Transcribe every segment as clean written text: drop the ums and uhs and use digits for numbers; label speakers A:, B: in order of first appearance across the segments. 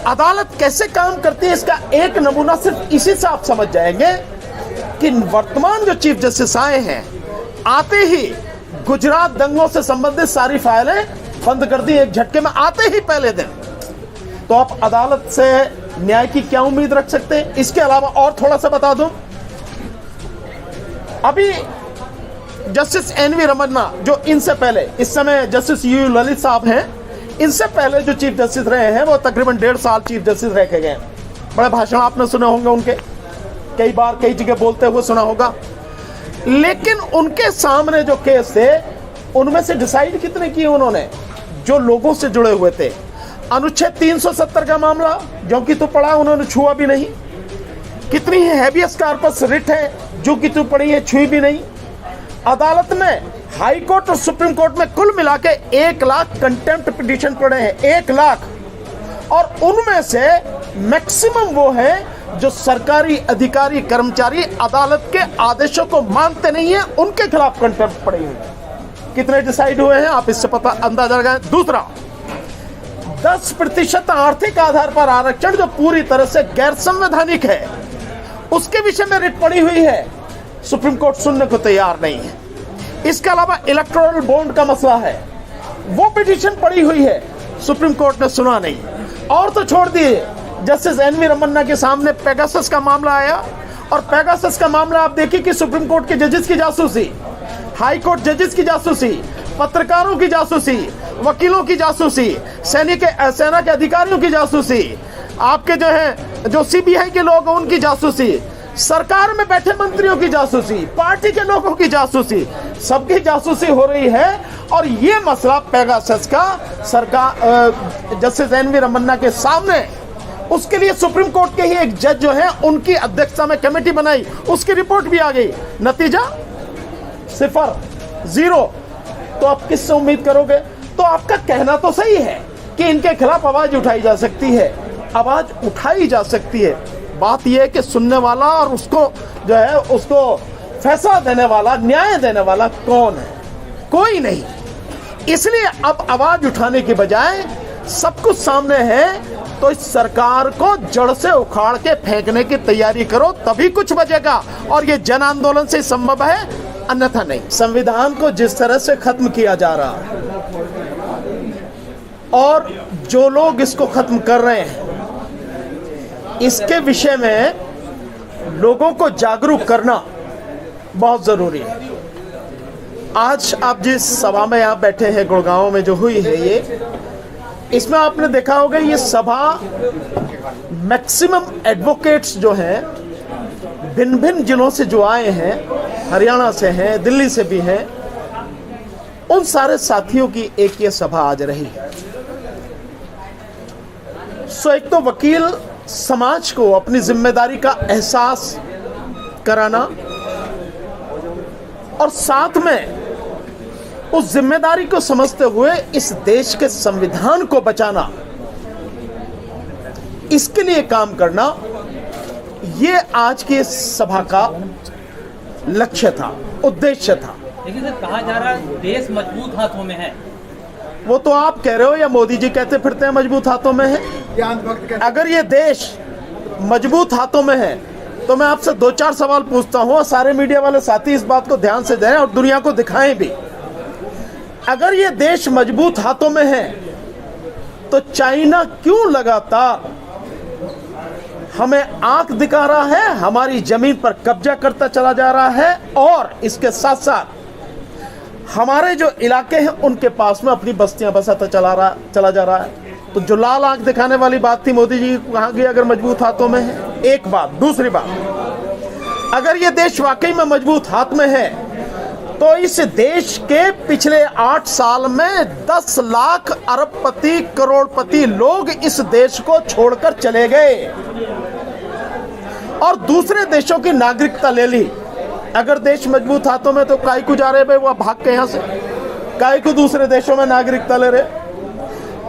A: अदालत कैसे काम करती है इसका एक नमूना सिर्फ इसी से आप समझ जाएंगे कि वर्तमान जो चीफ जस्टिस आए हैं, आते ही गुजरात दंगों से संबंधित सारी फाइलें बंद कर दी एक झटके में, आते ही पहले दिन। तो आप अदालत से न्याय की क्या उम्मीद रख सकते हैं? इसके अलावा और थोड़ा सा बता दूं, अभी जस्टिस एनवी रमन्ना जो इनसे पहले, इस समय जस्टिस यू ललित साहब हैं, इनसे पहले जो चीफ जस्टिस रहे हैं वो तकरीबन 1.5 साल चीफ जस्टिस रह के गए। बड़े भाषण आपने सुने होंगे उनके, कई बार कई जगह बोलते हुए सुना होगा। लेकिन उनके सामने जो केस थे उनमें से डिसाइड कितने किए उन्होंने? जो लोगों से जुड़े हुए थे। अनुच्छेद 370 का मामला जो कि तो पढ़ा, उन्होंने छुआ भी नहीं। कितनी हैबियस कॉर्पस रिट है जो कि तो पढ़ी है, छुई भी नहीं। अदालत में हाई कोर्ट और सुप्रीम कोर्ट में कुल मिला के 1 लाख कंटेम्प्ट पिटीशन पड़े हैं, 1 लाख। और उनमें से मैक्सिमम वो है जो सरकारी अधिकारी कर्मचारी अदालत के आदेशों को मानते नहीं है, उनके खिलाफ कंटेम्प्ट पड़ी हुई है। कितने डिसाइड हुए हैं आप इससे पता अंदाजा लगाएं। दूसरा, 10% आर्थिक आधार पर आरक्षण जो पूरी तरह से गैर संवैधानिक है, उसके विषय में रिट पड़ी हुई है, सुप्रीम कोर्ट सुनने को तैयार नहीं है। इसके अलावा इलेक्टोरल बॉन्ड का मसला है, वो पिटीशन पड़ी हुई है, सुप्रीम कोर्ट ने सुना नहीं। और तो छोड़ दिए, जस्टिस एनवी रमन्ना के सामने पेगासस का मामला आया, और पेगासस का मामला आप देखिए कि सुप्रीम कोर्ट के जजेस की जासूसी, हाई कोर्ट जजेस की जासूसी, पत्रकारों की जासूसी, वकीलों की जासूसी, सेना के अधिकारियों की जासूसी, आपके जो है जो सीबीआई के लोग हैं उनकी जासूसी, सरकार में बैठे मंत्रियों की जासूसी, पार्टी के लोगों की जासूसी, सबकी जासूसी हो रही है। और ये मसला पेगासस का सरकार जस्टिस एनवी रमन्ना के सामने, उसके लिए सुप्रीम कोर्ट के ही एक जज जो है उनकी अध्यक्षता में कमेटी बनाई, उसकी रिपोर्ट भी आ गई, नतीजा 0, 0। तो आप किससे उम्मीद करोगे? तो आपका कहना तो सही है कि इनके खिलाफ आवाज उठाई जा सकती है, आवाज उठाई जा सकती है। बात यह है कि सुनने वाला और उसको जो है उसको फैसला देने वाला, न्याय देने वाला कौन है? कोई नहीं। इसलिए अब आवाज उठाने के बजाय सब कुछ सामने है, तो इस सरकार को जड़ से उखाड़ के फेंकने की तैयारी करो, तभी कुछ बचेगा। और ये जन आंदोलन से संभव है, अन्यथा नहीं। संविधान को जिस तरह से खत्म किया जा रहा है और जो लोग इसको खत्म कर रहे हैं, इसके विषय में लोगों को जागरूक करना बहुत जरूरी है। आज आप जिस सभा में यहाँ बैठे हैं, गुड़गांव में जो हुई है ये, इसमें आपने देखा होगा ये सभा मैक्सिमम एडवोकेट्स जो हैं भिन्न भिन्न जिलों से जो आए हैं, हरियाणा से हैं, दिल्ली से भी हैं, उन सारे साथियों की एक ये सभा आज रही है। सो एक तो वकील समाज को अपनी जिम्मेदारी का एहसास कराना और साथ में उस जिम्मेदारी को समझते हुए इस देश के संविधान को बचाना, इसके लिए काम करना, ये आज की सभा का लक्ष्य था, उद्देश्य था।
B: लेकिन सर कहा जा रहा है देश मजबूत हाथों में है।
A: वो तो आप कह रहे हो या मोदी जी कहते फिरते हैं मजबूत हाथों में है? अगर ये देश मजबूत हाथों में है तो मैं आपसे 2-4 सवाल पूछता हूं, और सारे मीडिया वाले साथी इस बात को ध्यान से दें और दुनिया को दिखाएं भी। अगर ये देश मजबूत हाथों में है तो चाइना क्यों लगातार हमें आंख दिखा रहा है, हमारी जमीन पर कब्जा करता चला जा रहा है, और इसके साथ साथ हमारे जो इलाके हैं उनके पास में अपनी बस्तियां बसाता चला जा रहा है? तो जो लाल आंख दिखाने वाली बात थी मोदी जी की, कहां गई अगर मजबूत हाथों में है? एक बात। दूसरी बात, अगर ये देश वाकई में मजबूत हाथ में है तो इस देश के पिछले 8 साल में 10 लाख अरबपति करोड़पति लोग इस देश को छोड़कर चले गए और दूसरे देशों की नागरिकता ले ली। अगर देश मजबूत हाथों में तो काहे को जा रहे भाई, वो भाग के यहां से काहे को दूसरे देशों में नागरिकता ले रहे?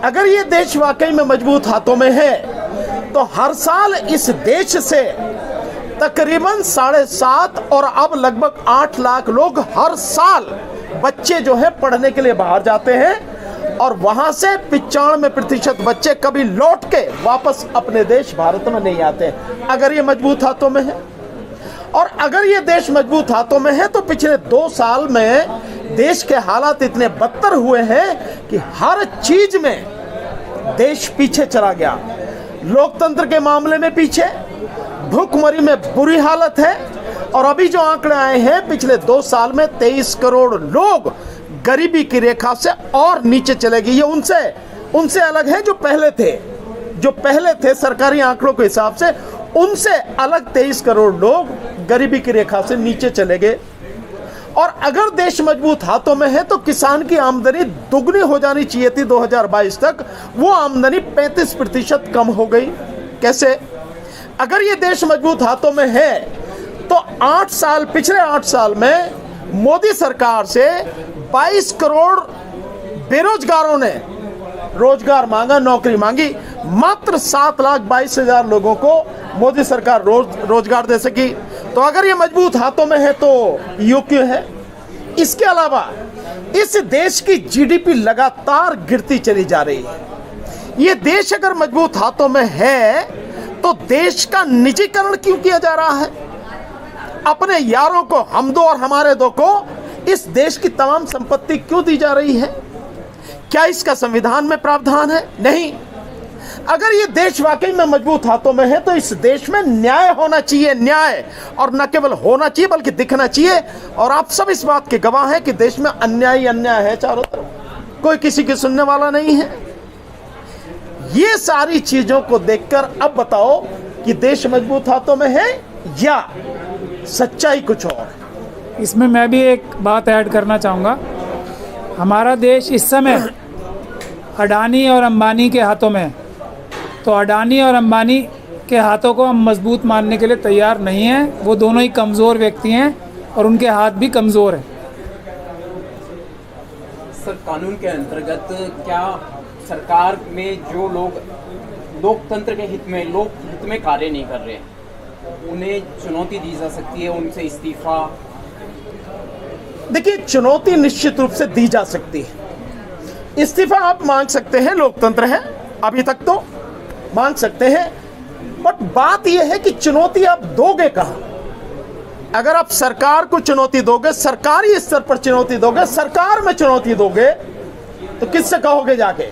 A: अगर ये देश वाकई में मजबूत हाथों में है तो हर साल इस देश से तकरीबन 7.5 और अब लगभग 8 लाख लोग हर साल बच्चे जो है पढ़ने के लिए बाहर जाते हैं, और वहां से 95% बच्चे कभी लौट के वापस अपने देश भारत में नहीं आते। अगर ये मजबूत हाथों में है, और अगर ये देश मजबूत हाथों में है, तो पिछले 2 साल में देश के हालात इतने बदतर हुए हैं कि हर चीज में देश पीछे चला गया। लोकतंत्र के मामले में पीछे, भूखमरी में बुरी हालत है, और अभी जो आंकड़े आए हैं पिछले 2 साल में 23 करोड़ लोग गरीबी की रेखा से और नीचे चले गए। ये उनसे अलग है जो पहले थे सरकारी आंकड़ों के हिसाब से, उनसे अलग 23 करोड़ लोग गरीबी की रेखा से नीचे चले गए। और अगर देश मजबूत हाथों में है तो किसान की आमदनी दुगनी हो जानी चाहिए थी 2022 तक, वो आमदनी 35% कम हो गई। कैसे? अगर ये देश मजबूत हाथों में है तो पिछले 8 साल में मोदी सरकार से 22 करोड़ बेरोजगारों ने रोजगार मांगा, नौकरी मांगी। मात्र 7,22,000 लोगों को मोदी सरकार रोजगार दे सकी। तो अगर ये मजबूत हाथों में है तो यूं क्यों है? इसके अलावा इस देश की जीडीपी लगातार गिरती चली जा रही है। ये देश अगर मजबूत हाथों में है तो देश का निजीकरण क्यों किया जा रहा है? अपने यारों को, हम दो और हमारे दो को इस देश की तमाम संपत्ति क्यों दी जा रही है? क्या इसका संविधान में प्रावधान है? नहीं। अगर ये देश वाकई में मजबूत हाथों में है तो इस देश में न्याय होना चाहिए, न्याय, और न केवल होना चाहिए बल्कि दिखना चाहिए। और आप सब इस बात के गवाह हैं कि देश में अन्याय ही अन्याय है चारों तरफ, कोई किसी की सुनने वाला नहीं है। ये सारी चीजों को देखकर अब बताओ कि देश मजबूत हाथों में है या सच्चाई कुछ और?
C: इसमें मैं भी एक बात ऐड करना चाहूँगा। हमारा देश इस समय अडानी और अंबानी के हाथों में है, तो अडानी और अंबानी के हाथों को हम मजबूत मानने के लिए तैयार नहीं हैं। वो दोनों ही कमज़ोर व्यक्ति हैं और उनके हाथ भी कमज़ोर हैं।
D: सर, कानून के अंतर्गत क्या सरकार में जो लोग लोकतंत्र के हित में कार्य नहीं कर रहे, उन्हें चुनौती दी जा सकती है, उनसे इस्तीफा?
A: देखिए, चुनौती निश्चित रूप से दी जा सकती है। इस्तीफा आप मांग सकते हैं, लोकतंत्र है, अभी तक तो मांग सकते हैं। बट बात यह है कि चुनौती आप दोगे कहां? अगर आप सरकार को चुनौती दोगे, सरकारी स्तर पर चुनौती दोगे, सरकार में चुनौती दोगे, तो किससे कहोगे जाके?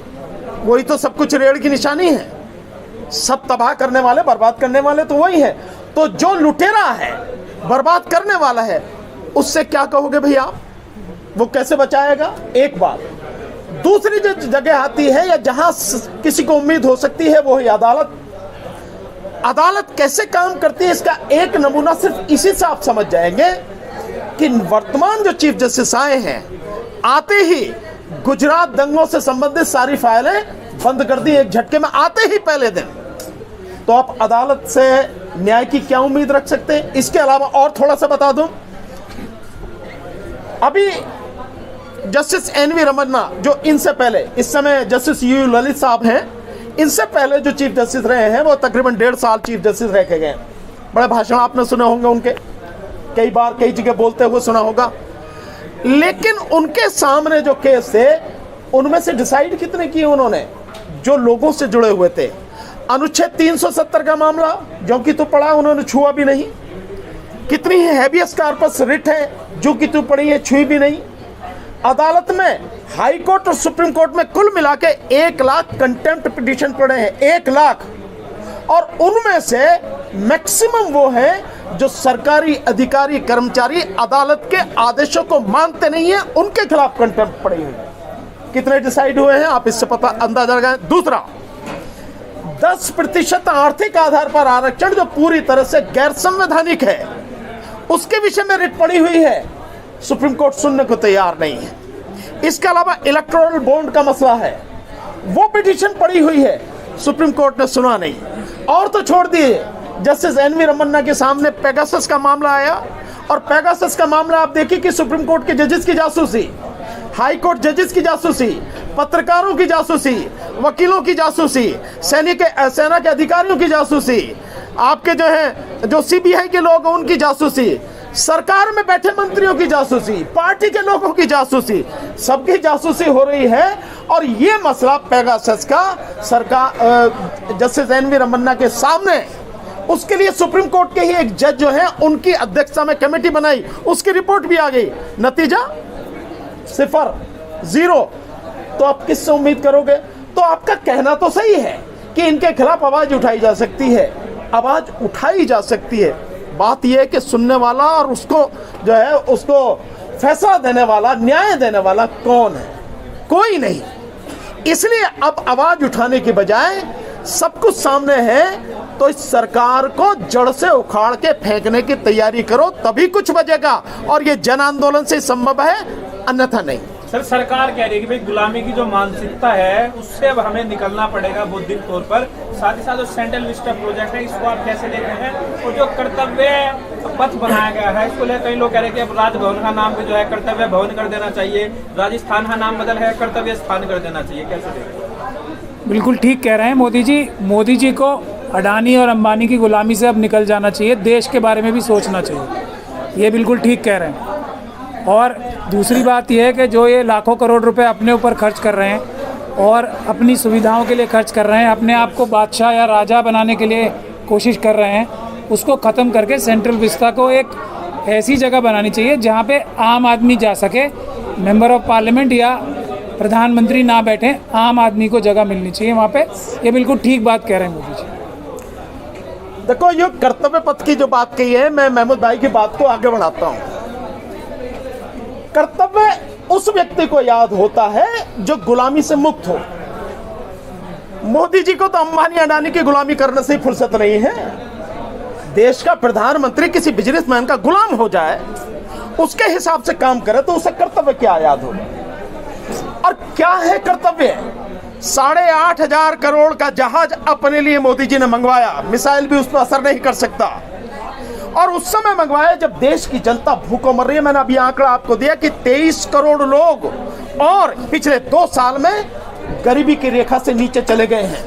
A: वही तो सब कुछ रेड़ की निशानी है। सब तबाह करने वाले, बर्बाद करने वाले तो वही है। तो जो लुटेरा है, बर्बाद करने वाला है, उससे क्या कहोगे भैया? वो कैसे बचाएगा? एक बात। दूसरी जो जगह आती है या जहां किसी को उम्मीद हो सकती है वो है अदालत। अदालत कैसे काम करती है इसका एक नमूना सिर्फ इसी से आप समझ जाएंगे कि वर्तमान जो चीफ जस्टिस आए हैं, आते ही गुजरात दंगों से संबंधित सारी फाइलें बंद कर दी एक झटके में, आते ही पहले दिन। तो आप अदालत से न्याय की क्या उम्मीद रख सकते हैं? इसके अलावा और थोड़ा सा बता दूं, अभी जस्टिस एनवी रमन्ना, जो इनसे पहले, इस समय जस्टिस यू ललित साहब हैं, इनसे पहले जो चीफ जस्टिस रहे हैं वो तकरीबन 1.5 साल चीफ जस्टिस रह के गए। बड़े भाषण आपने सुने होंगे उनके, कई बार कई जगह बोलते हुए सुना होगा। लेकिन उनके सामने जो केस थे उनमें से डिसाइड कितने किए उन्होंने? जो लोगों से जुड़े हुए थे। अनुच्छेद 370 का मामला जो कि तो पढ़ा, उन्होंने छुआ भी नहीं। कितनी हैबियस कॉर्पस रिट है जो कि तो पढ़ी है, छुई भी नहीं। अदालत में हाई कोर्ट और सुप्रीम कोर्ट में कुल मिला के 1 लाख कंटेम्प्ट पिटीशन पड़े हैं, 1 लाख। और उनमें से मैक्सिमम वो हैं जो सरकारी अधिकारी कर्मचारी अदालत के आदेशों को मानते नहीं है, उनके खिलाफ कंटेम्प्ट पड़ी हुई। कितने डिसाइड हुए हैं आप इससे पता अंदाजा लगाएं। दूसरा, 10% आर्थिक आधार पर आरक्षण जो पूरी तरह से गैर संवैधानिक है, उसके विषय में रिट पड़ी हुई है, सुप्रीम कोर्ट सुनने को तैयार नहीं है। इसके अलावा इलेक्टोरल बॉन्ड का मसला है, वो पिटीशन पड़ी हुई है, सुप्रीम कोर्ट ने सुना नहीं। और तो छोड़ दिए, जस्टिस एनवी रमन्ना के सामने पेगासस का मामला आया, और पेगासस का मामला आप देखिए कि सुप्रीम कोर्ट के जजेस की जासूसी, हाई कोर्ट जजेस की जासूसी, पत्रकारों की जासूसी, वकीलों की जासूसी, सेना के अधिकारियों की जासूसी, आपके जो है जो सीबीआई के लोग हैं उनकी जासूसी, सरकार में बैठे मंत्रियों की जासूसी, पार्टी के लोगों की जासूसी, सबकी जासूसी हो रही है। और ये मसला पेगासस का सरकार जस्टिस एन.वी. रमन्ना के सामने, उसके लिए सुप्रीम कोर्ट के ही एक जज जो है उनकी अध्यक्षता में कमेटी बनाई, उसकी रिपोर्ट भी आ गई, नतीजा 0, 0। तो आप किससे उम्मीद करोगे? तो आपका कहना तो सही है कि इनके खिलाफ आवाज उठाई जा सकती है, आवाज उठाई जा सकती है। बात यह है कि सुनने वाला और उसको जो है उसको फैसला देने वाला, न्याय देने वाला कौन है? कोई नहीं। इसलिए अब आवाज उठाने की बजाय सब कुछ सामने है, तो इस सरकार को जड़ से उखाड़ के फेंकने की तैयारी करो, तभी कुछ बचेगा। और ये जन आंदोलन से संभव है, अन्यथा नहीं।
E: सर, सरकार कह रही है कि भाई गुलामी की जो मानसिकता है उससे अब हमें निकलना पड़ेगा बौद्धिक तौर पर। साथ ही साथ जो सेंट्रल विस्टा प्रोजेक्ट है इसको आप कैसे देख रहे हैं? और जो कर्तव्य पथ बनाया गया है इसको लेकर कई लोग कह रहे हैं कि अब राजभवन का नाम भी जो है कर्तव्य भवन कर देना चाहिए, राजस्थान का नाम बदल है कर्तव्य स्थान कर देना चाहिए, कैसे देख रहे हैं?
C: बिल्कुल ठीक कह रहे हैं मोदी जी। मोदी जी को अडानी और अंबानी की गुलामी से अब निकल जाना चाहिए, देश के बारे में भी सोचना चाहिए। ये बिल्कुल ठीक कह रहे हैं। और दूसरी बात यह है कि जो ये लाखों करोड़ रुपए अपने ऊपर खर्च कर रहे हैं और अपनी सुविधाओं के लिए खर्च कर रहे हैं, अपने आप को बादशाह या राजा बनाने के लिए कोशिश कर रहे हैं, उसको ख़त्म करके सेंट्रल विस्टा को एक ऐसी जगह बनानी चाहिए जहाँ पे आम आदमी जा सके, मेंबर ऑफ पार्लियामेंट या प्रधानमंत्री ना बैठे, आम आदमी को जगह मिलनी चाहिए वहाँ पे। ये बिल्कुल ठीक बात कह रहे हैं मोदी जी।
A: देखो, ये कर्तव्य पथ की जो बात कही है, मैं महमूद भाई की बात को आगे बढ़ाता हूँ। कर्तव्य उस व्यक्ति को याद होता है जो गुलामी से मुक्त हो। मोदी जी को तो अंबानी अडानी की गुलामी करने से ही फुर्सत नहीं है। देश का प्रधानमंत्री किसी बिजनेसमैन का गुलाम हो जाए, उसके हिसाब से काम करे, तो उसे कर्तव्य क्या याद होगा? और क्या है कर्तव्य? 8,500 करोड़ का जहाज अपने लिए मोदी जी ने मंगवाया, मिसाइल भी उस पर असर नहीं कर सकता। और उस समय मंगवाया जब देश की जनता भूखों मर रही है। मैंने अभी आंकड़ा आपको दिया कि 23 करोड़ लोग और पिछले 2 साल में गरीबी की रेखा से नीचे चले गए हैं।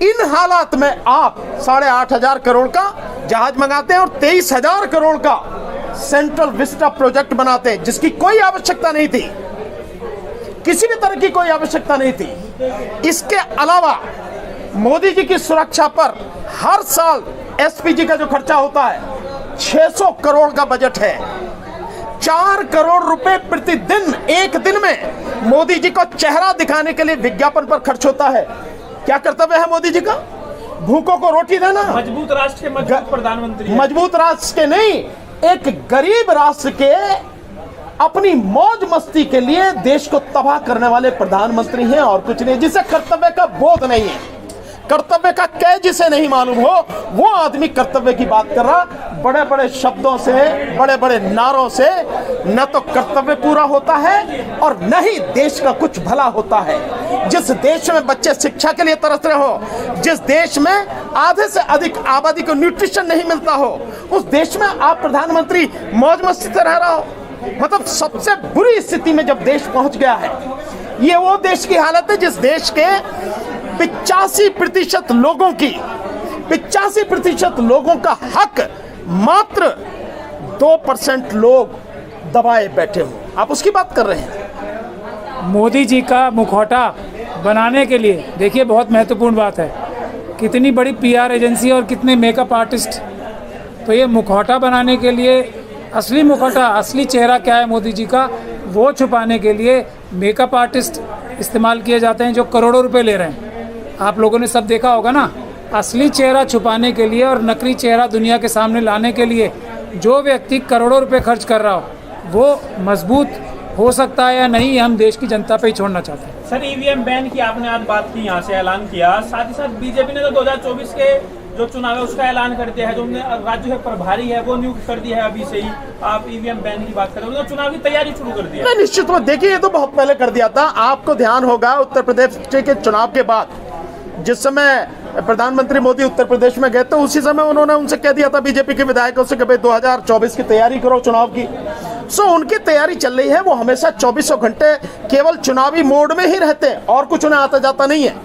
A: इन हालात में आप 8,500 करोड़ का जहाज मंगाते हैं और 23,000 करोड़ का सेंट्रल विस्टा प्रोजेक्ट बनाते हैं, जिसकी कोई आवश्यकता नहीं थी, किसी भी तरह की कोई आवश्यकता नहीं थी। इसके अलावा मोदी जी की सुरक्षा पर हर साल एसपीजी का जो खर्चा होता है 600 करोड़ का बजट है। 4 करोड़ रुपए प्रतिदिन, एक दिन में मोदी जी को चेहरा दिखाने के लिए विज्ञापन पर खर्च होता है। क्या कर्तव्य है मोदी जी का? भूखों को रोटी देना।
E: मजबूत राष्ट्र के मजबूत प्रधानमंत्री,
A: मजबूत राष्ट्र के नहीं, एक गरीब राष्ट्र के अपनी मौज मस्ती के लिए देश को तबाह करने वाले प्रधानमंत्री हैं और कुछ नहीं। जिसे कर्तव्य का बोध नहीं है, कर्तव्य का कै जिसे नहीं मालूम हो, वो आदमी कर्तव्य की बात कर रहा। बड़े बड़े शब्दों से, बड़े बड़े नारों से न तो कर्तव्य पूरा होता है और न ही देश का कुछ भला होता है। जिस देश में बच्चे शिक्षा के लिए तरस रहे हो, जिस देश में आधे से अधिक आबादी को न्यूट्रिशन नहीं मिलता हो, उस देश में आप प्रधानमंत्री मौज मस्ती से रह रहा हो। मतलब सबसे बुरी स्थिति में जब देश पहुंच गया है, ये वो देश की हालत है जिस देश के 85% लोगों की 85% लोगों का हक मात्र 2% लोग दबाए बैठे हो। आप उसकी बात कर रहे हैं।
C: मोदी जी का मुखौटा बनाने के लिए देखिए बहुत महत्वपूर्ण बात है, कितनी बड़ी पीआर एजेंसी और कितने मेकअप आर्टिस्ट। तो ये मुखौटा बनाने के लिए असली मुखौटा, असली चेहरा क्या है मोदी जी का, वो छुपाने के लिए मेकअप आर्टिस्ट इस्तेमाल किए जाते हैं जो करोड़ों रुपए ले रहे हैं। आप लोगों ने सब देखा होगा ना। असली चेहरा छुपाने के लिए और नकली चेहरा दुनिया के सामने लाने के लिए जो व्यक्ति करोड़ों रुपए खर्च कर रहा हो, वो मजबूत हो सकता है या नहीं, हम देश की जनता पे ही छोड़ना चाहते हैं।
E: सर, ईवीएम बैन की आपने आज बात की, यहाँ से ऐलान किया, साथ ही साथ बीजेपी ने तो 2024 के जो चुनाव है उसका ऐलान कर दिया है, जो उन्होंने राज्य के प्रभारी है वो नियुक्त कर दिया है अभी से ही। आप ईवीएम बैन की बात कर रहे हो, उन्होंने चुनाव की तैयारी शुरू कर दी है।
A: निश्चित रूप देखिए, ये तो बहुत पहले कर दिया था। आपको ध्यान होगा उत्तर प्रदेश के चुनाव के बाद, जिस समय प्रधानमंत्री मोदी उत्तर प्रदेश में गए थे, उसी समय उन्होंने उनसे कह दिया था बीजेपी के विधायकों से कि भाई 2024 की तैयारी करो चुनाव की। उनकी तैयारी चल रही है। वो हमेशा 24 घंटे केवल चुनावी मोड में ही रहते हैं और कुछ उन्हें आता जाता नहीं है,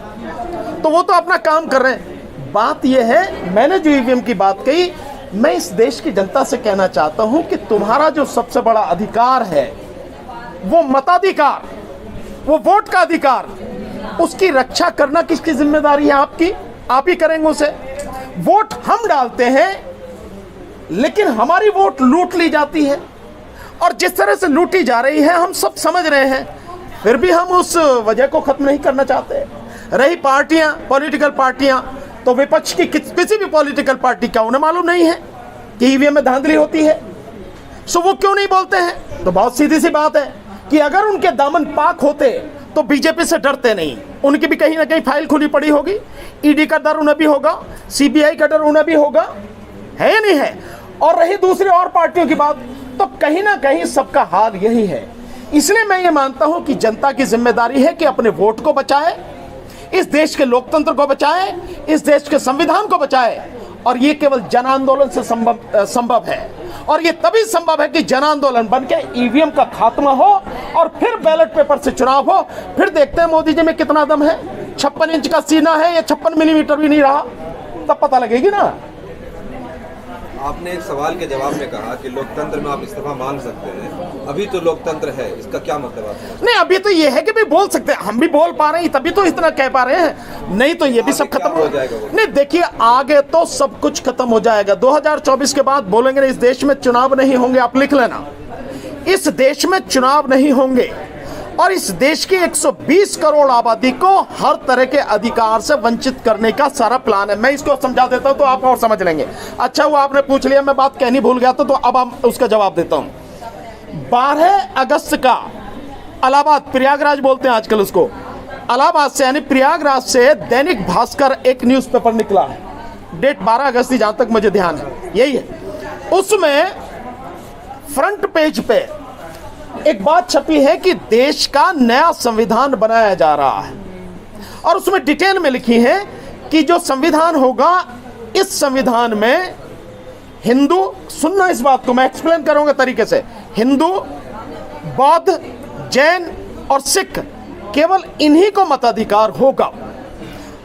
A: तो वो तो अपना काम कर रहे हैं। बात यह है, मैंने जो ईवीएम की बात कही, मैं इस देश की जनता से कहना चाहता हूं कि तुम्हारा जो सबसे बड़ा अधिकार है, वो मताधिकार, वो वोट का अधिकार, उसकी रक्षा करना किसकी जिम्मेदारी है? आपकी। आप ही करेंगे उसे। वोट हम डालते हैं, लेकिन हमारी वोट लूट ली जाती है, और जिस तरह से लूटी जा रही है हम सब समझ रहे हैं, फिर भी हम उस वजह को खत्म नहीं करना चाहते। रही पार्टियां, पॉलिटिकल पार्टियां, तो विपक्ष की किसी भी पॉलिटिकल पार्टी का उन्हें मालूम नहीं है कि ईवीएम में धांधली होती है, सो वो क्यों नहीं बोलते हैं? तो बहुत सीधी सी बात है कि अगर उनके दामन पाक होते तो बीजेपी से डरते नहीं। उनकी भी कहीं ना कहीं फाइल खुली पड़ी होगी, ईडी का डर उन्हें भी होगा, सीबीआई का डर उन्हें भी होगा, है या नहीं है? और रही दूसरी और पार्टियों की बात, तो कहीं ना कहीं सबका हाल यही है। इसलिए मैं ये मानता हूं कि जनता की जिम्मेदारी है कि अपने वोट को बचाए, इस देश के लोकतंत्र को बचाए, इस देश के संविधान को बचाए, और ये केवल जन आंदोलन से संभव है। और ये तभी संभव है कि जन आंदोलन बनके ईवीएम का खात्मा हो और फिर बैलेट पेपर से चुनाव हो। फिर देखते हैं मोदी जी में कितना दम है। 56 इंच का सीना है या 56 मिलीमीटर भी नहीं रहा, तब पता लगेगी ना।
F: आपने एक सवाल के जवाब में कहा कि लोकतंत्र में आप इस्तीफा मांग सकते हैं, अभी तो लोकतंत्र है, इसका क्या मतलब है?
A: नहीं, अभी तो ये है कि भी बोल सकते हैं, हम भी बोल पा रहे हैं, तभी तो इतना कह पा रहे हैं, नहीं तो ये भी सब खत्म हो जाएगा। नहीं, देखिए आगे तो सब कुछ खत्म हो जाएगा। 2024 के बाद बोलेंगे इस देश में चुनाव नहीं होंगे, आप लिख लेना, इस देश में चुनाव नहीं होंगे, और इस देश की 120 करोड़ आबादी को हर तरह के अधिकार से वंचित करने का सारा प्लान है। मैं इसको समझा देता हूं तो आप और समझ लेंगे। अच्छा हुआ आपने पूछ लिया, मैं बात कहनी भूल गया था, तो अब हम उसका जवाब देता हूं। 12 अगस्त का इलाहाबाद, प्रयागराज बोलते हैं आजकल उसको, इलाहाबाद से यानी प्रयागराज से दैनिक भास्कर एक न्यूज़पेपर निकला है, डेट 12 अगस्त थी, जहां तक मुझे ध्यान है यही है। उसमें फ्रंट पेज पे एक बात छपी है कि देश का नया संविधान बनाया जा रहा है, और उसमें डिटेल में लिखी है कि जो संविधान होगा, इस संविधान में हिंदू, सुनना इस बात को मैं एक्सप्लेन करूंगा तरीके से, हिंदू, बौद्ध, जैन और सिख, केवल इन्हीं को मताधिकार होगा,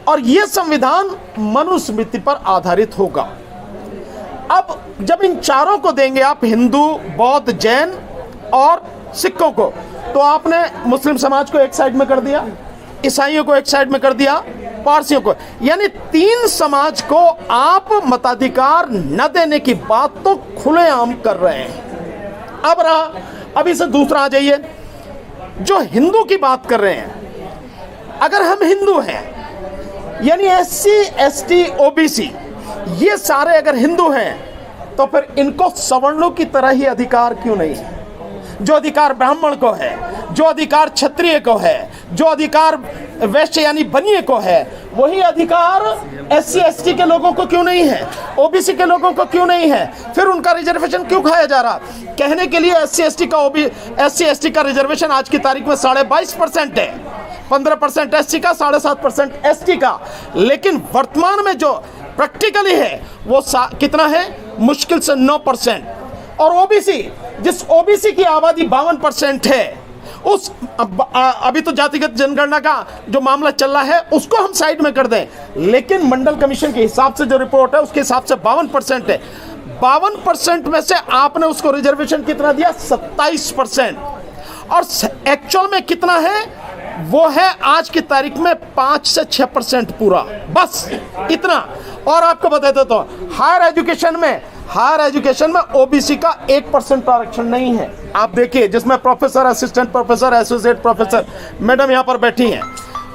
A: और यह संविधान मनुस्मृति पर आधारित होगा। अब जब इन चारों को देंगे आप, हिंदू, बौद्ध, जैन और सिखों को, तो आपने मुस्लिम समाज को एक साइड में कर दिया, ईसाइयों को एक साइड में कर दिया, पारसियों को, यानी 3 समाज को आप मताधिकार न देने की बात तो खुलेआम कर रहे हैं। अब रहा, अभी से दूसरा आ जाइए, जो हिंदू की बात कर रहे हैं, अगर हम हिंदू हैं, यानी SC, ST, OBC, ये सारे अगर हिंदू हैं, तो फिर इनको सवर्णों की तरह ही अधिकार क्यों नहीं है? जो अधिकार ब्राह्मण को है, जो अधिकार क्षत्रिय को है, जो अधिकार वैश्य यानी बनिए को है, वही अधिकार SC, ST के लोगों को क्यों नहीं है? OBC के लोगों को क्यों नहीं है? फिर उनका रिजर्वेशन क्यों खाया जा रहा? कहने के लिए SC, ST का रिजर्वेशन आज की तारीख में 22.5% है, 15% SC का, 7.5% ST का, लेकिन वर्तमान में जो प्रैक्टिकली है वो कितना है? मुश्किल से 9%। और OBC, जिस OBC की आबादी 52% है, उस अभी तो जातिगत जनगणना का जो मामला चल रहा है उसको हम साइड में कर दें, लेकिन मंडल कमीशन के हिसाब से जो रिपोर्ट है उसके हिसाब से 52% है। 52% में से आपने उसको रिजर्वेशन कितना दिया? 27%। और एक्चुअल में कितना है? वो है आज की तारीख में 5 से 6% पूरा, बस इतना। और आपको बता देता हूं, हायर एजुकेशन में OBC का 1% आरक्षण नहीं है। आप देखिए, जिसमें professor, assistant professor, associate professor, madam यहाँ पर बैठी हैं,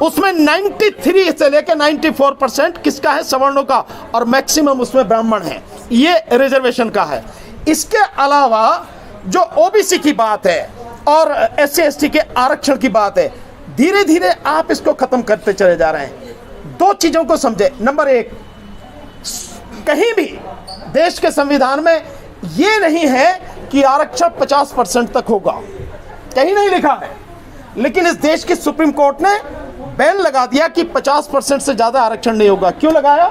A: उसमें 93 से लेकर 94% किसका है? सवर्णों का, और मैक्सिमम उसमें ब्राह्मण है। ये रिजर्वेशन का है। इसके अलावा जो OBC की बात है और SC, ST के आरक्षण की बात है, धीरे धीरे आप इसको खत्म करते चले जा रहे हैं। 2 चीजों को समझे। नंबर 1, कहीं भी देश के संविधान में यह नहीं है कि आरक्षण 50% तक होगा, कहीं नहीं लिखा है। लेकिन इस देश की सुप्रीम कोर्ट ने बैन लगा दिया कि 50% से ज्यादा आरक्षण नहीं होगा। क्यों लगाया?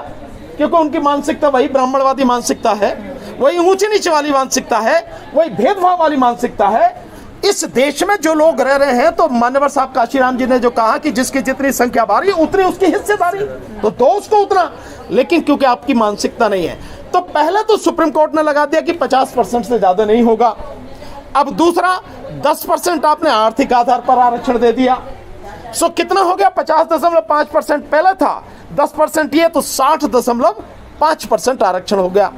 A: क्योंकि उनकी मानसिकता वही ब्राह्मणवादी मानसिकता है, वही ऊंचे नीचे वाली मानसिकता है, वही भेदभाव वाली मानसिकता है। इस देश में जो लोग रह रहे हैं, तो मान्यवर साहब काशीराम जी ने जो कहा कि जिसकी जितनी संख्या बारी उतनी उसकी हिस्सेदारी, तो दो उसको उतना। लेकिन क्योंकि आपकी मानसिकता नहीं है, तो पहले तो सुप्रीम कोर्ट ने लगा दिया कि 50% से ज्यादा नहीं होगा। अब दूसरा 10% आपने आर्थिक आधार पर आरक्षण दे दिया। सो कितना हो गया? 50.5% पहले था, 10% ये तो 60.5% आरक्षण हो गया।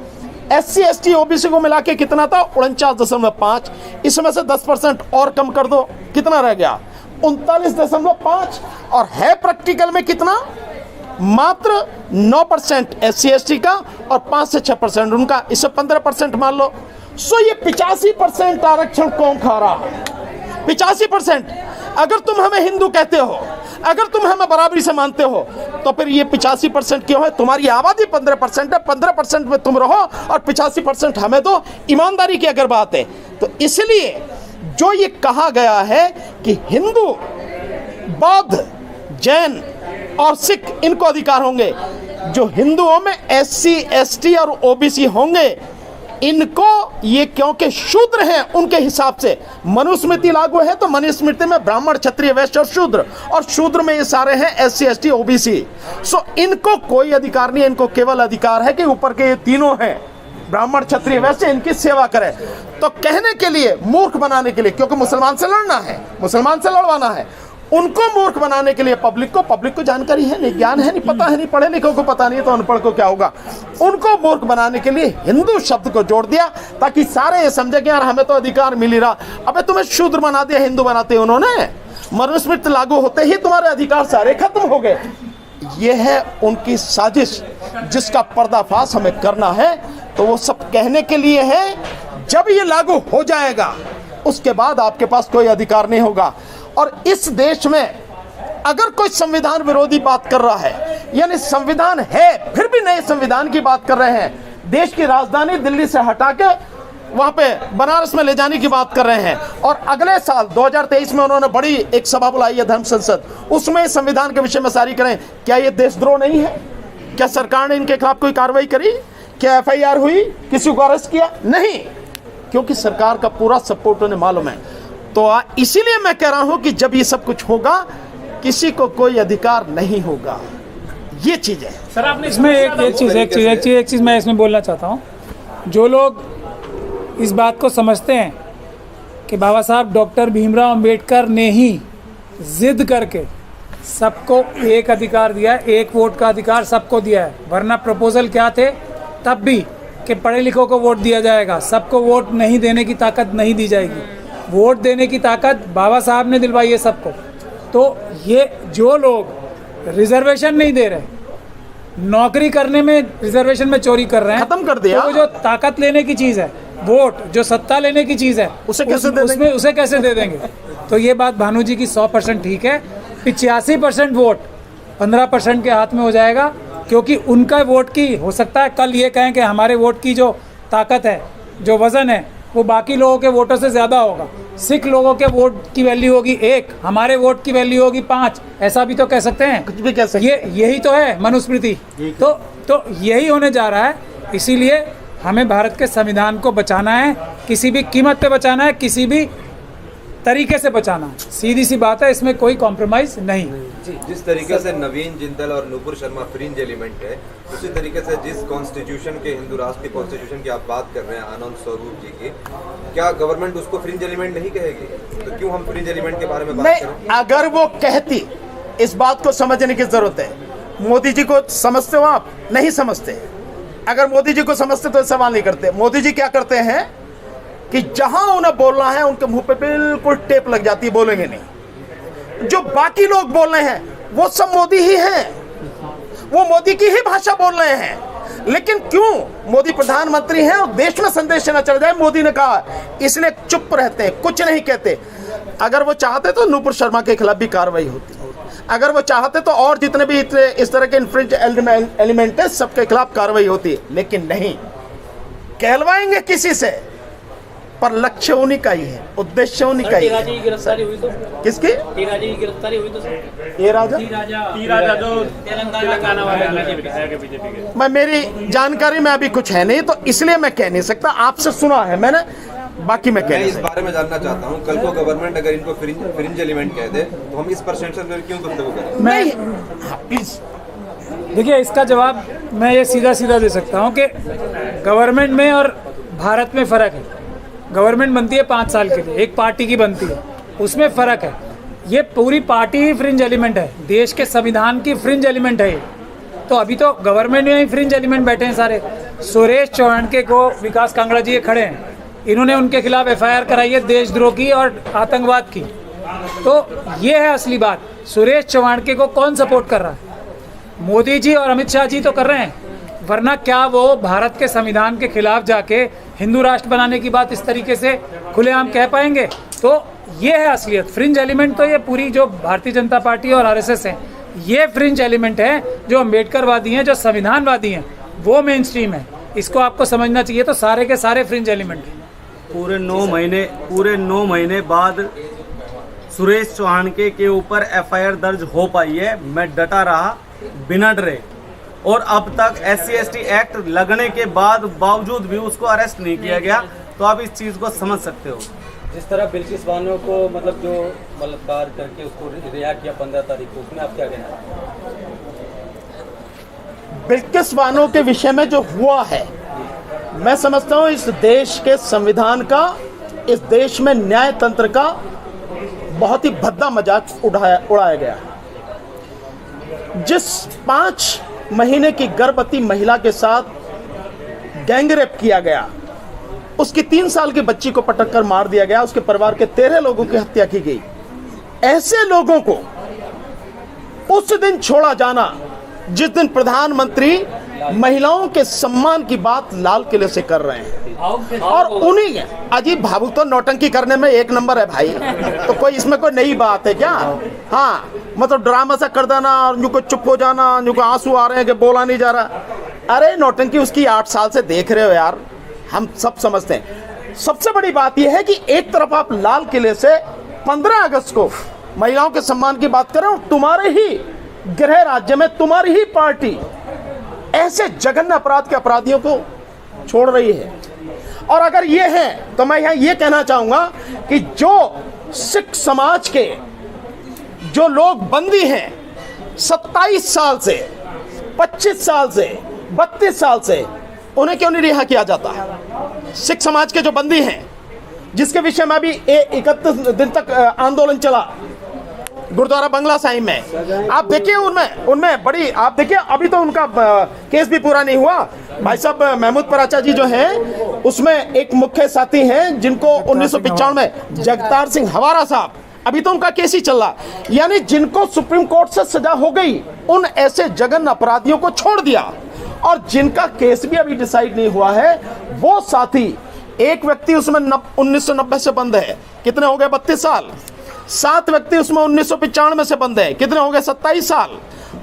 A: SC ST OBC को मिला के कितना था? 49.5। इसमें से 10% और कम कर दो, कितना रह गया? 39.5। और है प्रैक्टिकल में कितना? मात्र 9% SC ST का और 5 से 6% उनका, इसे 15% मान लो। सो ये 85% आरक्षण कौन खा रहा है? 85%। अगर तुम हमें हिंदू कहते हो, अगर तुम हमें बराबरी से मानते हो, तो फिर ये 85% क्यों है? तुम्हारी आबादी 15% है, 15% में तुम रहो और 85% हमें दो। ईमानदारी की अगर बात है तो इसलिए जो ये कहा गया है कि हिंदू, बौद्ध, जैन और सिख इनको अधिकार होंगे, जो हिंदुओं में SC ST और OBC होंगे इनको ये क्योंकि शूद्र हैं उनके हिसाब से मनुस्मृति लागू है, तो मनुस्मृति में ब्राह्मण, क्षत्रिय, वैश्य और शूद्र में ये सारे हैं SC ST OBC। सो इनको कोई अधिकार नहीं है, इनको केवल अधिकार है कि ऊपर के ये तीनों हैं ब्राह्मण, क्षत्रिय, वैश्य, इनकी सेवा करें। तो कहने के लिए, मूर्ख बनाने के लिए, क्योंकि मुसलमान से लड़ना है, मुसलमान से लड़वाना है, उनको मूर्ख बनाने के लिए पब्लिक को जानकारी है नहीं, ज्ञान है नहीं, पता है नहीं, पढ़े लिखों को पता नहीं तो अनपढ़ को क्या होगा, उनको मूर्ख बनाने के लिए हिंदू शब्द को जोड़ दिया ताकि सारे ये समझे कि यार हमें तो अधिकार मिल ही रहा। अबे तुम्हें शूद्र बना दिया, हिंदू बनाते उन्होंने। मनुस्मृति लागू होते ही तुम्हारे अधिकार सारे खत्म हो गए। यह है उनकी साजिश जिसका पर्दाफाश हमें करना है। तो वो सब कहने के लिए है, जब ये लागू हो जाएगा उसके बाद आपके पास कोई अधिकार नहीं होगा। और इस देश में अगर कोई संविधान विरोधी बात कर रहा है, यानी संविधान है फिर भी नए संविधान की बात कर रहे हैं, देश की राजधानी दिल्ली से हटा के वहां पे बनारस में ले जाने की बात कर रहे हैं, और अगले साल 2023 में उन्होंने बड़ी एक सभा बुलाई है धर्म संसद, उसमें संविधान के विषय में सारी करें। क्या ये देशद्रोह नहीं है? क्या सरकार ने इनके खिलाफ कोई कार्रवाई करी? क्या FIR हुई? किसी को अरेस्ट किया? नहीं, क्योंकि सरकार का पूरा सपोर्ट उन्हें मालूम है। तो इसीलिए मैं कह रहा हूं कि जब ये सब कुछ होगा किसी को कोई अधिकार नहीं होगा। ये चीज है
E: सर। आपने
C: इसमें एक चीज़ मैं इसमें बोलना चाहता हूँ। जो लोग इस बात को समझते हैं कि बाबा साहब डॉक्टर भीमराव अंबेडकर ने ही जिद करके सबको एक अधिकार दिया है, एक वोट का अधिकार सबको दिया है, वरना प्रपोजल क्या थे तब भी कि पढ़े लिखों को वोट दिया जाएगा, सबको वोट नहीं देने की ताकत नहीं दी जाएगी। वोट देने की ताकत बाबा साहब ने दिलवाई है सबको। तो ये जो लोग रिजर्वेशन नहीं दे रहे, नौकरी करने में रिजर्वेशन में चोरी कर रहे हैं,
A: खत्म कर दिया।
C: तो जो ताकत लेने की चीज़ है, वोट जो सत्ता लेने की चीज़ है,
A: उसे कैसे दे देंगे?
C: तो ये बात भानु जी की 100% ठीक है। 85% वोट 15% के हाथ में हो जाएगा, क्योंकि उनका वोट की हो सकता है कल ये कहें कि हमारे वोट की जो ताकत है, जो वज़न है, वो बाकी लोगों के वोटों से ज़्यादा होगा। सिख लोगों के वोट की वैल्यू होगी 1, हमारे वोट की वैल्यू होगी 5, ऐसा भी तो कह सकते हैं।
A: कुछ भी कह सकते हैं।
C: यही तो है मनुस्मृति। तो यही होने जा रहा है। इसीलिए हमें भारत के संविधान को बचाना है, किसी भी कीमत पे बचाना है, किसी भी तरीके से बचाना है। सीधी सी बात है, इसमें कोई कॉम्प्रोमाइज़ नहीं।
F: जिस तरीके से नवीन जिंदल और नुपुर शर्मा फ्रिंज एलिमेंट है, उसी तरीके से जिस कॉन्स्टिट्यूशन के, हिंदू राष्ट्र के कॉन्स्टिट्यूशन की आप बात कर रहे हैं आनंद स्वरूप जी की, क्या गवर्नमेंट उसको फ्रिंज एलिमेंट नहीं कहेगी? तो क्यों हम फ्रिंज एलिमेंट के बारे में बात
A: नहीं,
F: करें?
A: अगर वो कहती, इस बात को समझने की जरूरत है। मोदी जी को समझते हो आप? नहीं समझते। अगर मोदी जी को समझते तो सवाल नहीं करते। मोदी जी क्या करते हैं कि जहां उन्हें बोलना है उनके मुंह पे बिल्कुल टेप लग जाती है, बोलेंगे नहीं। जो बाकी लोग बोल रहे हैं वो सब मोदी ही हैं, वो मोदी की ही भाषा बोल रहे हैं। लेकिन क्यों? मोदी प्रधानमंत्री हैं और देश में संदेश न चल जाए, मोदी ने कहा, इसलिए चुप रहते हैं, कुछ नहीं कहते। अगर वो चाहते तो नुपुर शर्मा के खिलाफ भी कार्रवाई होती, अगर वो चाहते तो और जितने भी इस तरह के इन्फ्रिंज एलिमेंट है सबके खिलाफ कार्रवाई होती है। लेकिन नहीं, कहलवाएंगे किसी से, पर लक्ष्य उन्हीं का ही है, उद्देश्य उन्हीं का ही है।
B: की गिरफ्तारी हुई तो
A: किसकी?
B: टी की गिरफ्तारी हुई तो सर?
A: ये राजा
E: जो तेलंगाना वाले बीजेपी के,
A: मैं, मेरी जानकारी में अभी कुछ है नहीं, तो इसलिए मैं कह नहीं सकता। आपसे सुना है मैंने, बाकी मैं कह
F: मैं
A: नहीं
F: इस
A: सकता।
F: बारे में जानना चाहता हूँ, कल को गवर्नमेंट अगर इनको फ्रिंज एलिमेंट कह दे तो हम इस परसेंट से क्यों गुफ्तगू करें?
A: नहीं, प्लीज
C: देखिए, इसका जवाब मैं ये सीधा सीधा दे सकता हूँ कि गवर्नमेंट में और भारत में फ़र्क है। गवर्नमेंट बनती है 5 साल के लिए, एक पार्टी की बनती है, उसमें फ़र्क है। ये पूरी पार्टी ही फ्रिंज एलिमेंट है, देश के संविधान की फ्रिंज एलिमेंट है ये। तो अभी तो गवर्नमेंट में ही फ्रिंज एलिमेंट बैठे हैं सारे। सुरेश चौहानके को विकास कांगड़ा जी ये खड़े हैं, इन्होंने उनके खिलाफ FIR कराई है देशद्रोह की और आतंकवाद की। तो ये है असली बात। सुरेश चौहानके को कौन सपोर्ट कर रहा है? मोदी जी और अमित शाह जी तो कर रहे हैं, वरना क्या वो भारत के संविधान के खिलाफ जाके हिंदू राष्ट्र बनाने की बात इस तरीके से खुलेआम कह पाएंगे? तो ये है असलियत। फ्रिंज एलिमेंट तो ये पूरी जो भारतीय जनता पार्टी और RSS है, ये फ्रिंज एलिमेंट है। जो अम्बेडकरवादी हैं, जो संविधानवादी हैं, वो मेन स्ट्रीम है। इसको आपको समझना चाहिए। तो सारे के सारे फ्रिंज एलिमेंट हैं।
G: पूरे 9 महीने बाद सुरेश चौहानके के ऊपर FIR दर्ज हो पाई है। मैं डटा रहा, बिना डरे, और अब तक SC/ST एक्ट लगने के बावजूद भी उसको अरेस्ट नहीं किया गया। तो आप इस चीज़ को समझ सकते हो।
B: जिस तरह बिल्किस बानो को मतलब जो बलात्कार करके उसको रिहा किया 15 तारीख को, उसमें आप क्या कहना है?
A: बिल्किस बानो के विषय में जो हुआ है, मैं समझता हूँ इस देश के संविधान का, इस देश में न्याय तंत्र का बहुत ही भद्दा मजाक उड़ाया गया। जिस 5 महीने की गर्भवती महिला के साथ गैंगरेप किया गया, उसकी 3 साल की बच्ची को पटक कर मार दिया गया, उसके परिवार के 13 लोगों की हत्या की गई। ऐसे लोगों को उस दिन छोड़ा जाना जिस दिन प्रधानमंत्री महिलाओं के सम्मान की बात लाल किले से कर रहे हैं, और उन्हीं अजीब भावुक तो नौटंकी करने में 1 नंबर है भाई। तो कोई इसमें कोई नई बात है क्या? हाँ, मतलब ड्रामा सा कर देना और यूँ चुप हो जाना, यूँ आंसू आ रहे हैं कि बोला नहीं जा रहा। अरे नौटंकी उसकी 8 साल से देख रहे हो यार, हम सब समझते हैं। सबसे बड़ी बात यह है कि एक तरफ आप लाल किले से 15 अगस्त को महिलाओं के सम्मान की बात कर रहे हो, तुम्हारे ही गृह राज्य में तुम्हारी ही पार्टी ऐसे जघन्य अपराध के अपराधियों को छोड़ रही है। और अगर ये है तो मैं यहाँ ये कहना चाहूंगा कि जो सिख समाज के जो लोग बंदी हैं 27 साल से, 25 साल से, 32 साल से, उन्हें क्यों नहीं रिहा किया जाता? सिख समाज के जो बंदी हैं, जिसके विषय में अभी 31 दिन तक आंदोलन चला गुरुद्वारा बंगला साहिब में, आप देखिए उनमें बड़ी, आप देखिए अभी तो उनका केस भी पूरा नहीं हुआ। भाई साहब महमूद पराचा जी जो हैं, उसमें एक मुख्य साथी हैं जिनको 1995 में जगतार सिंह हवारा साहब, अभी तो उनका केस ही चल रहा। यानी जिनको सुप्रीम कोर्ट से सजा हो गई, उन ऐसे जघन्य अपराधियों को छोड़ दिया। और जिनका केस भी अभी डिसाइड नहीं हुआ है, वो साथी, एक व्यक्ति उसमें 1990 से बंद है, कितने हो गए? 32 साल। 7 व्यक्ति उसमें 1995 से बंद है, कितने हो गए? 27 साल।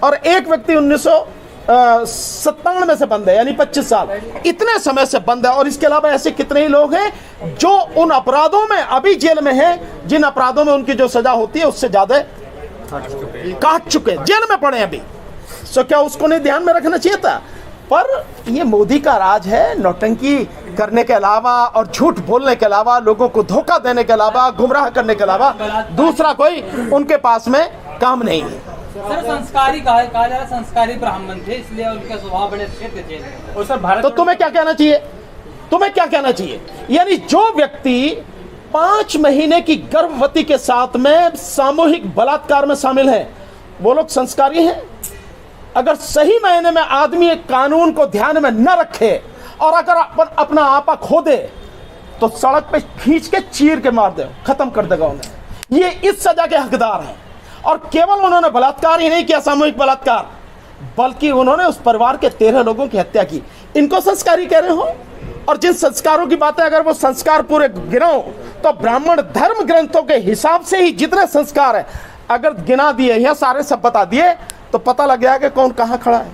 A: और एक व्यक्ति 1997 से बंद है, यानी 25 साल। इतने समय से बंद है। और इसके अलावा ऐसे कितने ही लोग हैं जो उन अपराधों में अभी जेल में हैं, जिन अपराधों में उनकी जो सजा होती है उससे ज्यादा काट चुके, जेल में पड़े अभी। सो क्या उसको नहीं ध्यान में रखना चाहिए था? पर ये मोदी का राज है, नौटंकी करने के अलावा और झूठ बोलने के अलावा, लोगों को धोखा देने के अलावा, गुमराह करने के अलावा दूसरा कोई उनके पास में काम नहीं है।
B: सर संस्कारी कहा जा रहा है, संस्कारी ब्राह्मण थे, इसलिए उनके स्वभाव बड़े अच्छे थे।
E: और सर भारत
A: तो तुम्हें क्या कहना चाहिए? तुम्हें क्या कहना चाहिए? यानी जो व्यक्ति 5 महीने की गर्भवती के साथ में सामूहिक बलात्कार में शामिल है, वो लोग संस्कारी हैं? अगर सही मायने में आदमी एक कानून को ध्यान में न रखे और अगर अपना आपा खो दे, तो सड़क पे खींच के चीर के मार दे, खत्म कर देगा उन्हें। ये इस सजा के हकदार हैं। और केवल उन्होंने बलात्कार ही नहीं किया, सामूहिक बलात्कार, बल्कि उन्होंने उस परिवार के 13 लोगों की हत्या की। इनको संस्कारी कह रहे हो? और जिन संस्कारों की बातें, अगर वो संस्कार पूरे गिनाओ तो ब्राह्मण धर्म ग्रंथों के हिसाब से ही जितने संस्कार है, अगर गिना दिए या सारे सब बता दिए, तो पता लग गया कि कौन कहाँ खड़ा है।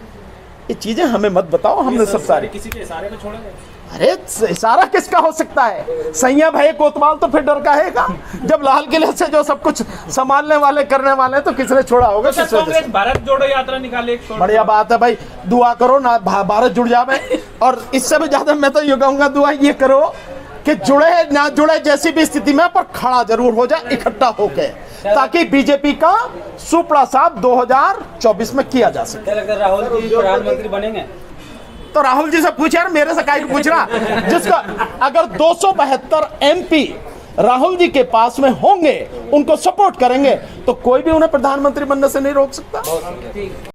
A: ये चीजें हमें मत बताओ, हमने सब सारे
E: किसी के इशारे पे छोड़ेंगे।
A: अरे इशारा किसका हो सकता है? सैया भाई कोतवाल तो फिर डर का हैगा। जब लाल किले से जो सब कुछ संभालने वाले करने वाले तो किसने छोड़ा होगा?
E: तो
A: किस वजह से?
E: कांग्रेस भारत जोड़ो यात्रा निकाले,
A: बढ़िया बात है भाई, दुआ करो ना भारत जुड़ जावे। और इससे भी ज्यादा मैं तो ये कहूँगा, दुआ ये करो कि जुड़े ना जुड़े जैसी भी स्थिति में पर खड़ा जरूर हो जाए इकट्ठा होके, ताकि बीजेपी का सुपड़ा साफ 2024 में किया जा सके।
B: क्या लगता है राहुल जी प्रधानमंत्री बनेंगे?
A: तो राहुल जी से पूछे यार, मेरे से काहे पूछ रहा? जिसका अगर 272 MP राहुल जी के पास में होंगे, उनको सपोर्ट करेंगे, तो कोई भी उन्हें प्रधानमंत्री बनने से नहीं रोक सकता।